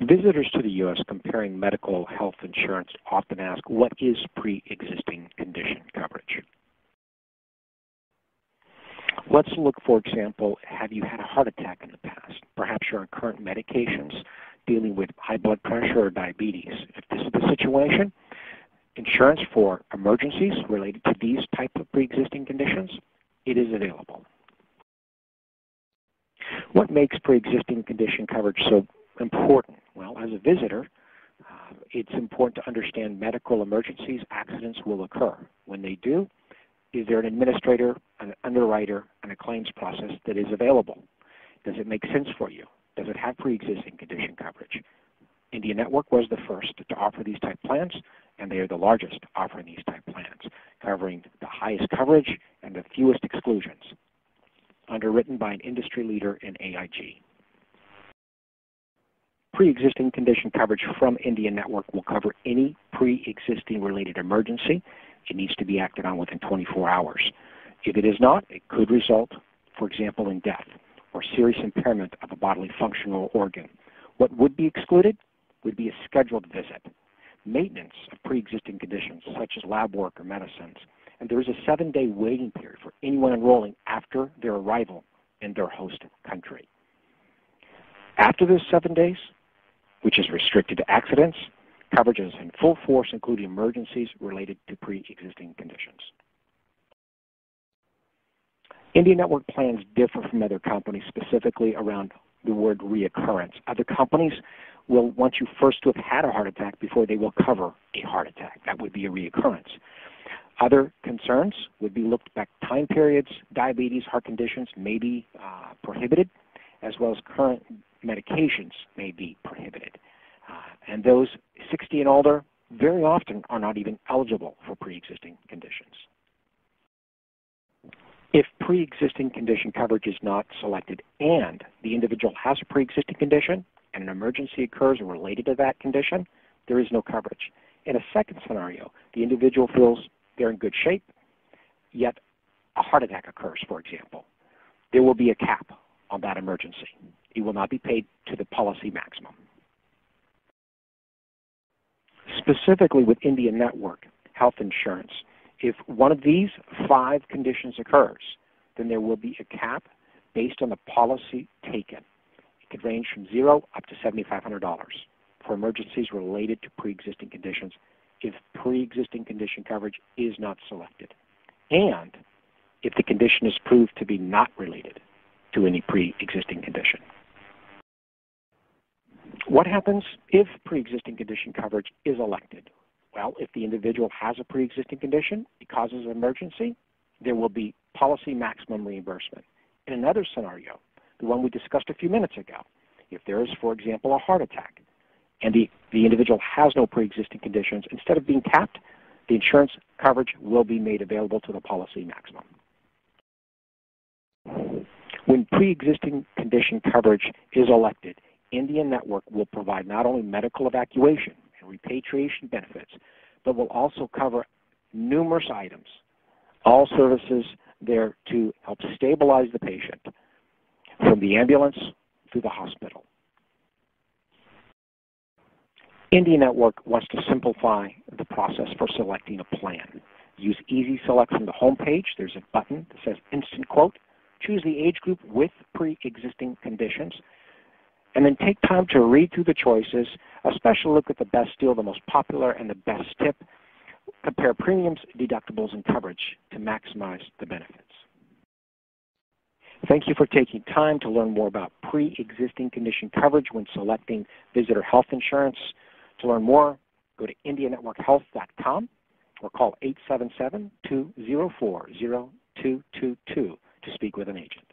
Visitors to the U.S. comparing medical health insurance often ask, what is pre-existing condition coverage? Let's look, for example, have you had a heart attack in the past? Perhaps you're on current medications dealing with high blood pressure or diabetes. If this is the situation, insurance for emergencies related to these type of pre-existing conditions, it is available. What makes pre-existing condition coverage so important? Well, as a visitor, it's important to understand medical emergencies, accidents will occur. When they do, is there an administrator, an underwriter, and a claims process that is available? Does it make sense for you? Does it have pre-existing condition coverage? India Network was the first to offer these type plans, and they are the largest offering these type plans, covering the highest coverage and the fewest exclusions, underwritten by an industry leader in AIG. Pre-existing condition coverage from India Network will cover any pre-existing related emergency. It needs to be acted on within 24 hours. If it is not, it could result, for example, in death or serious impairment of a bodily function or organ. What would be excluded would be a scheduled visit, maintenance of pre-existing conditions such as lab work or medicines, and there is a 7-day waiting period for anyone enrolling after their arrival in their host country. After those 7 days, which is restricted to accidents, coverage is in full force, including emergencies related to pre-existing conditions. India Network plans differ from other companies, specifically around the word reoccurrence. Other companies will want you first to have had a heart attack before they will cover a heart attack. That would be a reoccurrence. Other concerns would be looked back time periods, diabetes, heart conditions may be prohibited, as well as current medications may be prohibited. And those 60 and older very often are not even eligible for pre-existing conditions. If pre-existing condition coverage is not selected and the individual has a pre-existing condition and an emergency occurs related to that condition, there is no coverage. In a second scenario, the individual feels they're in good shape, yet a heart attack occurs, for example. There will be a cap on that emergency. It will not be paid to the policy maximum. Specifically with India Network health insurance, if one of these 5 conditions occurs, then there will be a cap based on the policy taken. It could range from $0 up to $7,500 for emergencies related to pre-existing conditions if pre-existing condition coverage is not selected, and if the condition is proved to be not related to any pre-existing condition. What happens if pre-existing condition coverage is elected? Well, if the individual has a pre-existing condition, it causes an emergency, there will be policy maximum reimbursement. In another scenario, the one we discussed a few minutes ago, if there is, for example, a heart attack, and the individual has no pre-existing conditions, instead of being capped, the insurance coverage will be made available to the policy maximum. When pre-existing condition coverage is elected, India Network will provide not only medical evacuation and repatriation benefits, but will also cover numerous items, all services there to help stabilize the patient from the ambulance to the hospital. India Network wants to simplify the process for selecting a plan. Use Easy Select from the home page. There's a button that says Instant Quote. Choose the age group with pre-existing conditions, and then take time to read through the choices, especially look at the best deal, the most popular, and the best tip. Compare premiums, deductibles, and coverage to maximize the benefits. Thank you for taking time to learn more about pre-existing condition coverage when selecting visitor health insurance. To learn more, go to indianetworkhealth.com or call 877-204-0222 to speak with an agent.